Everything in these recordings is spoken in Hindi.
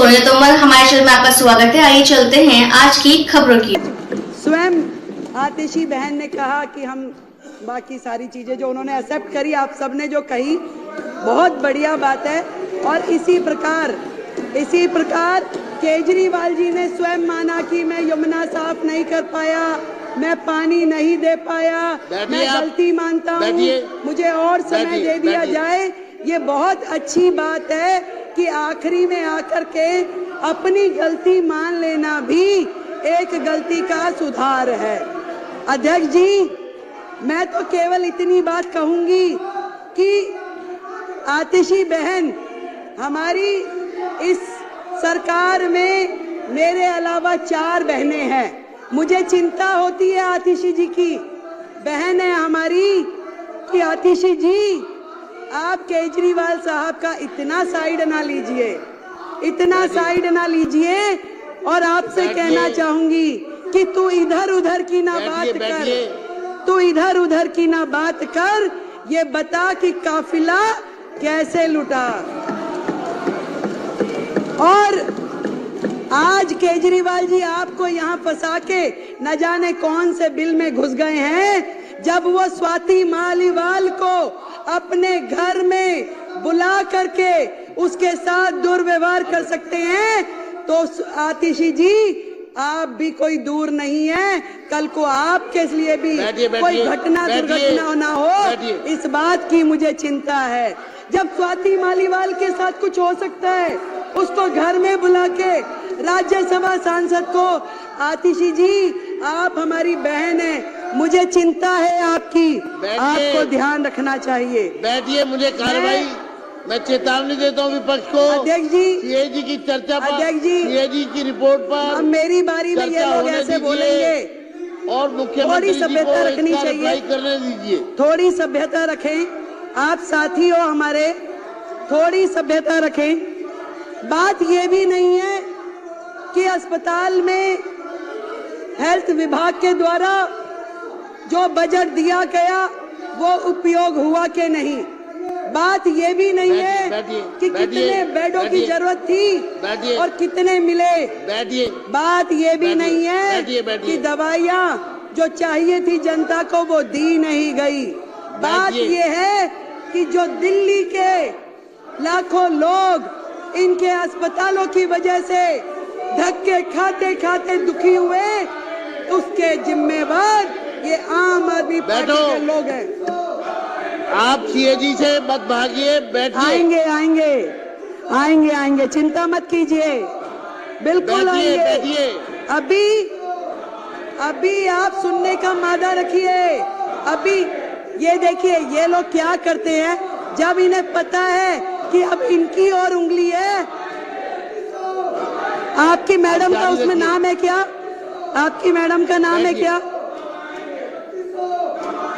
सोनिया तोमर, हमारे चैनल में आपका स्वागत है। आइए चलते हैं आज की खबरों की। स्वयं आतिशी बहन ने कहा कि हम बाकी सारी चीजें जो उन्होंने एक्सेप्ट करी, आप सबने जो कही बहुत बढ़िया बात है। और इसी प्रकार केजरीवाल जी ने स्वयं माना कि मैं यमुना साफ नहीं कर पाया, मैं पानी नहीं दे पाया, मैं गलती मानता हूँ, मुझे और समय दे दिया जाए। ये बहुत अच्छी बात है कि आखिरी में आकर के अपनी गलती मान लेना भी एक गलती का सुधार है। अध्यक्ष जी, मैं तो केवल इतनी बात कहूंगी कि आतिशी बहन, हमारी इस सरकार में मेरे अलावा 4 बहनें हैं। मुझे चिंता होती है आतिशी जी की, बहन है हमारी, कि आतिशी जी आप केजरीवाल साहब का इतना साइड ना लीजिए, इतना साइड ना लीजिए। और आपसे कहना चाहूंगी कि तू इधर उधर की ना बात कर, तू इधर उधर की ना बात कर, ये बता कि काफिला कैसे लुटा। और आज केजरीवाल जी आपको यहाँ फंसा के न जाने कौन से बिल में घुस गए हैं। जब वो स्वाति मालीवाल को अपने घर में बुला करके उसके साथ दुर्व्यवहार कर सकते हैं, तो आतिशी जी आप भी कोई दूर नहीं है। कल को आपके लिए भी कोई घटना दुर्घटना ना हो, इस बात की मुझे चिंता है। जब स्वाति मालीवाल के साथ कुछ हो सकता है, उसको घर में बुला के राज्यसभा सांसद को, आतिशी जी आप हमारी बहन है, मुझे चिंता है आपकी, आपको ध्यान रखना चाहिए। बैठिए, मुझे कार्रवाई, मैं चेतावनी देता हूँ विपक्ष को। अध्यक्ष जी, सीएजी की चर्चा पर, अध्यक्ष जी, सीएजी की रिपोर्ट पर अब मेरी बारी में ये लोग ऐसे बोलेंगे और मुख्यमंत्री थोड़ी सभ्यता रखनी चाहिए, करने दीजिए। थोड़ी सभ्यता रखें, आप साथी हो हमारे, थोड़ी सभ्यता रखें। बात ये भी नहीं है कि अस्पताल में हेल्थ विभाग के द्वारा जो बजट दिया गया वो उपयोग हुआ कि नहीं। बात ये भी नहीं है कि कितने बेडों की जरूरत थी और कितने मिले। बात ये भी नहीं है कि दवाइयाँ जो चाहिए थी जनता को वो दी नहीं गई। बात ये है कि जो दिल्ली के लाखों लोग इनके अस्पतालों की वजह से धक्के खाते खाते दुखी हुए, उसके जिम्मेवार ये आम आदमी पार्टी के लोग हैं। आप सीएजी से मत भागिए, बैठिए। आएंगे आएंगे आएंगे आएंगे, चिंता मत कीजिए, बिल्कुल आएंगे। अभी आप सुनने का मादा रखिए। अभी ये देखिए ये लोग क्या करते हैं, जब इन्हें पता है कि अब इनकी और उंगली है। आपकी मैडम का उसमें नाम है क्या? आपकी मैडम का नाम है क्या?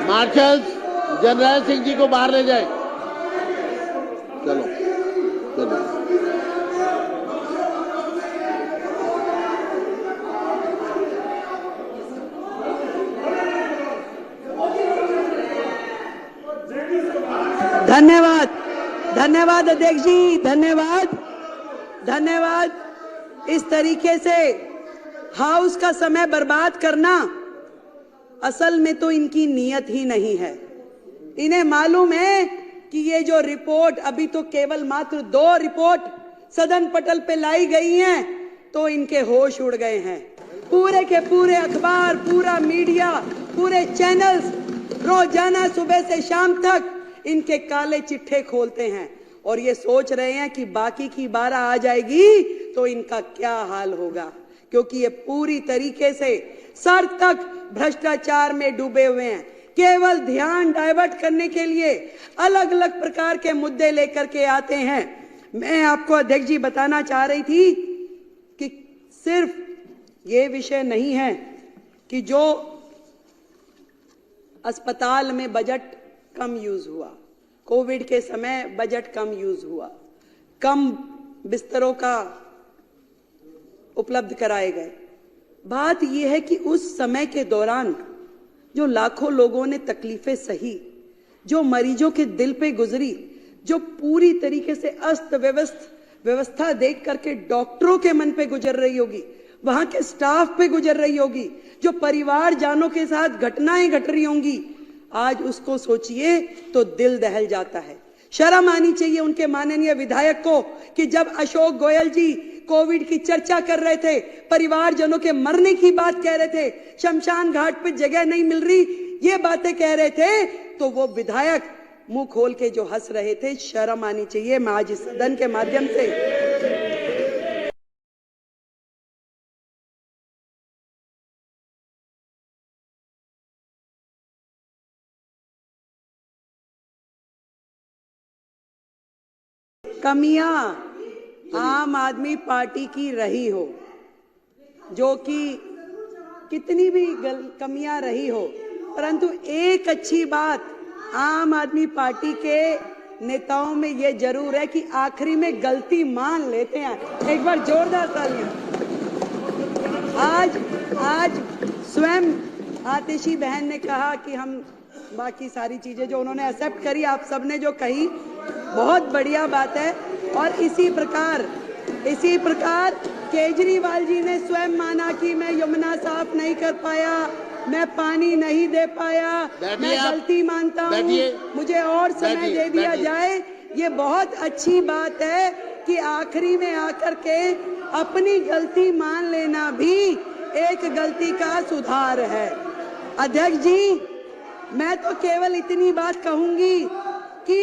मार्शल जनरल सिंह जी को बाहर ले जाए। चलो चलो। धन्यवाद, धन्यवाद अध्यक्ष जी, धन्यवाद, धन्यवाद। इस तरीके से हाउस का समय बर्बाद करना असल में तो इनकी नीयत ही नहीं है। इन्हें मालूम है कि ये जो रिपोर्ट, अभी तो केवल मात्र 2 रिपोर्ट सदन पटल पे लाई गई हैं, तो इनके होश उड़ गए हैं। पूरे के पूरे अखबार, पूरा मीडिया, पूरे चैनल्स रोजाना सुबह से शाम तक इनके काले चिट्ठे खोलते हैं और ये सोच रहे हैं कि बाकी की 12 आ जाएगी तो इनका क्या हाल होगा, क्योंकि ये पूरी तरीके से सर तक भ्रष्टाचार में डूबे हुए हैं। केवल ध्यान डाइवर्ट करने के लिए अलग अलग प्रकार के मुद्दे लेकर के आते हैं। मैं आपको अध्यक्ष जी बताना चाह रही थी कि सिर्फ ये विषय नहीं है कि जो अस्पताल में बजट कम यूज हुआ, कोविड के समय बजट कम यूज हुआ, कम बिस्तरों का उपलब्ध कराए गए। बात यह है कि उस समय के दौरान जो लाखों लोगों ने तकलीफें सही, जो मरीजों के दिल पे गुजरी, जो पूरी तरीके से अस्त व्यस्त व्यवस्था देख करके डॉक्टरों के मन पे गुजर रही होगी, वहां के स्टाफ पे गुजर रही होगी, जो परिवार जानों के साथ घटनाएं घट रही होंगी, आज उसको सोचिए तो दिल दहल जाता है। शर्म आनी चाहिए उनके माननीय विधायक को कि जब अशोक गोयल जी कोविड की चर्चा कर रहे थे, परिवारजनों के मरने की बात कह रहे थे, शमशान घाट पे जगह नहीं मिल रही, ये बातें कह रहे थे, तो वो विधायक मुंह खोल के जो हंस रहे थे, शर्म आनी चाहिए। मैं आज इस सदन के माध्यम से कमियां आम आदमी पार्टी की रही हो, जो कि कितनी भी कमियां रही हो, परंतु एक अच्छी बात आम आदमी पार्टी के नेताओं में ये जरूर है कि आखिरी में गलती मान लेते हैं। एक बार जोरदार तालियां। आज स्वयं आतिशी बहन ने कहा कि हम बाकी सारी चीजें जो उन्होंने एक्सेप्ट करी, आप सबने जो कही, बहुत बढ़िया बात है। और इसी प्रकार केजरीवाल जी ने स्वयं माना कि मैं यमुना साफ नहीं कर पाया, मैं पानी नहीं दे पाया, मैं गलती मानता हूँ, मुझे और समय दे दिया जाए। ये बहुत अच्छी बात है कि आखिरी में आकर के अपनी गलती मान लेना भी एक गलती का सुधार है। अध्यक्ष जी, मैं तो केवल इतनी बात कहूंगी कि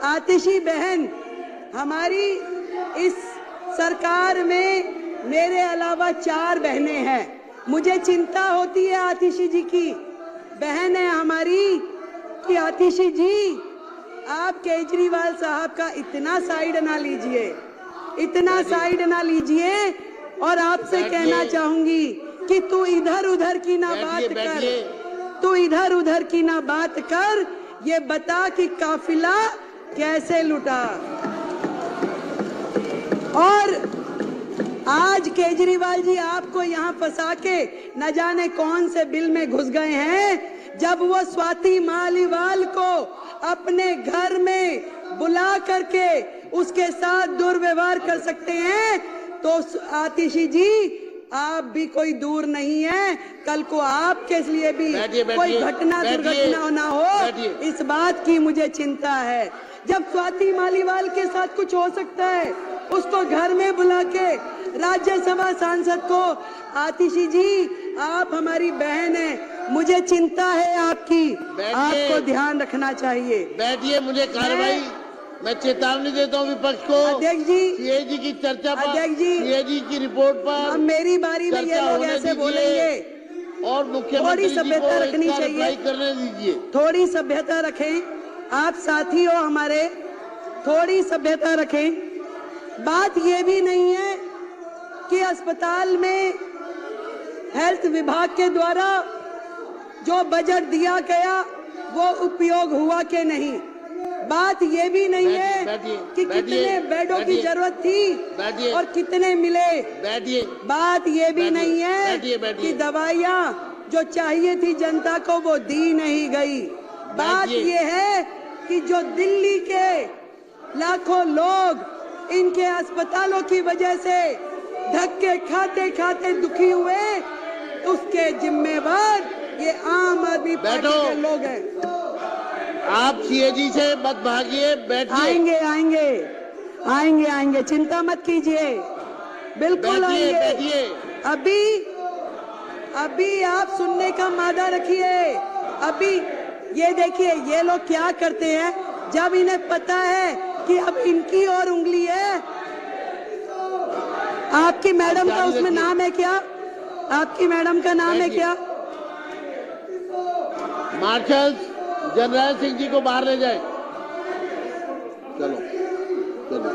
आतिशी बहन, हमारी इस सरकार में मेरे अलावा 4 बहनें हैं। मुझे चिंता होती है आतिशी जी की, बहन है हमारी, कि आतिशी जी आप केजरीवाल साहब का इतना साइड ना लीजिए, इतना साइड ना लीजिए। और आपसे कहना चाहूंगी कि तू इधर उधर की ना बात कर, तू इधर उधर की ना बात कर, ये बता कि काफिला कैसे लुटा। और आज केजरीवाल जी आपको यहाँ फंसा के न जाने कौन से बिल में घुस गए हैं। जब वो स्वाति मालीवाल को अपने घर में बुला करके उसके साथ दुर्व्यवहार कर सकते हैं, तो आतिशी जी आप भी कोई दूर नहीं है, कल को आपके लिए भी कोई घटना दुर्घटना ना हो, इस बात की मुझे चिंता है। जब स्वाति मालीवाल के साथ कुछ हो सकता है, उसको घर में बुला के राज्यसभा सांसद को, आतिशी जी आप हमारी बहन है, मुझे चिंता है आपकी, आपको ध्यान रखना चाहिए। बैठिए, मुझे कार्रवाई, मैं चेतावनी देता हूँ विपक्ष को। अध्यक्ष जी, सीएजी की चर्चा पर, अध्यक्ष जी, सीएजी की रिपोर्ट पर अब मेरी बारी में ये लोग ऐसे बोलेंगे, और मुख्यमंत्री थोड़ी सभ्यता रखनी चाहिए, करने दीजिए, थोड़ी सभ्यता रखें। आप साथी हो हमारे, थोड़ी सभ्यता रखें। बात ये भी नहीं है कि अस्पताल में हेल्थ विभाग के द्वारा जो बजट दिया गया वो उपयोग हुआ कि नहीं। बात ये भी नहीं है कि कितने बेडों की जरूरत थी और कितने मिले। बात ये भी नहीं है कि दवाइयाँ जो चाहिए थी जनता को वो दी नहीं गई। बात ये है कि जो दिल्ली के लाखों लोग इनके अस्पतालों की वजह से धक्के खाते खाते दुखी हुए, उसके जिम्मेवार ये आम आदमी पार्टी के लोग हैं। आप सीएजी से मत भागिए, बैठिए। आएंगे आएंगे आएंगे आएंगे, चिंता मत कीजिए, बिल्कुल आएंगे। अभी आप सुनने का मादा रखिए। अभी ये देखिए ये लोग क्या करते हैं, जब इन्हें पता है कि अब इनकी और उंगली है। आपकी मैडम का उसमें नाम है क्या? आपकी मैडम का नाम है क्या? मार्शल जनरल सिंह जी को बाहर ले जाए। चलो चलो।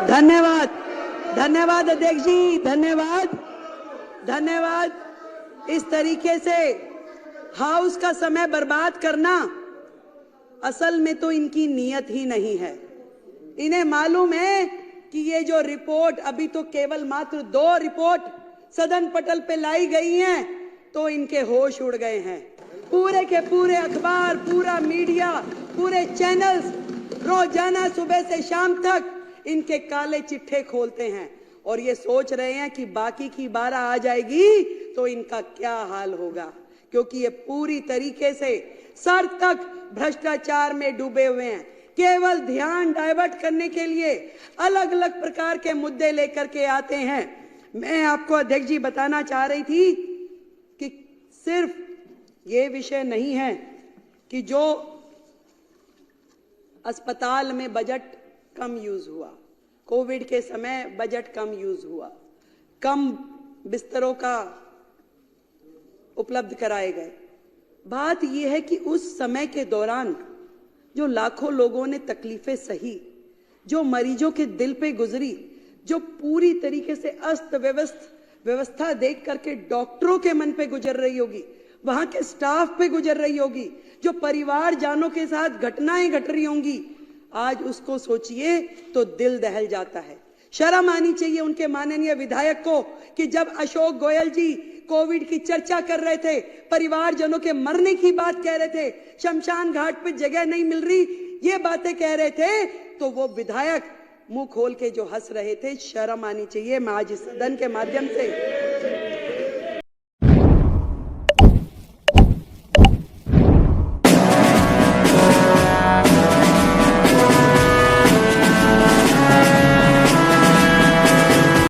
धन्यवाद, धन्यवाद अध्यक्ष जी, धन्यवाद, धन्यवाद। इस तरीके से हाउस का समय बर्बाद करना असल में तो इनकी नीयत ही नहीं है। इन्हें मालूम है कि ये जो रिपोर्ट, अभी तो केवल मात्र 2 रिपोर्ट सदन पटल पे लाई गई हैं तो इनके होश उड़ गए हैं। पूरे के पूरे अखबार, पूरा मीडिया, पूरे चैनल्स रोजाना सुबह से शाम तक इनके काले चिट्ठे खोलते हैं और ये सोच रहे हैं कि बाकी की 12 आ जाएगी तो इनका क्या हाल होगा, क्योंकि ये पूरी तरीके से सर तक भ्रष्टाचार में डूबे हुए हैं। केवल ध्यान डाइवर्ट करने के लिए अलग अलग प्रकार के मुद्दे लेकर के आते हैं। मैं आपको अध्यक्ष जी बताना चाह रही थी कि सिर्फ ये विषय नहीं है कि जो अस्पताल में बजट कम यूज हुआ, कोविड के समय बजट कम यूज हुआ, कम बिस्तरों का उपलब्ध कराए गए। बात यह है कि उस समय के दौरान जो लाखों लोगों ने तकलीफें सही, जो मरीजों के दिल पे गुजरी, जो पूरी तरीके से अस्त व्यवस्था देख करके डॉक्टरों के मन पे गुजर रही होगी, वहां के स्टाफ पे गुजर रही होगी, जो परिवार जानों के साथ घटनाएं घट रही होंगी, आज उसको सोचिए तो दिल दहल जाता है। शर्म आनी चाहिए उनके माननीय विधायक को कि जब अशोक गोयल जी कोविड की चर्चा कर रहे थे, परिवारजनों के मरने की बात कह रहे थे, शमशान घाट पे जगह नहीं मिल रही, ये बातें कह रहे थे, तो वो विधायक मुंह खोल के जो हंस रहे थे, शर्म आनी चाहिए। मैं आज इस सदन के माध्यम से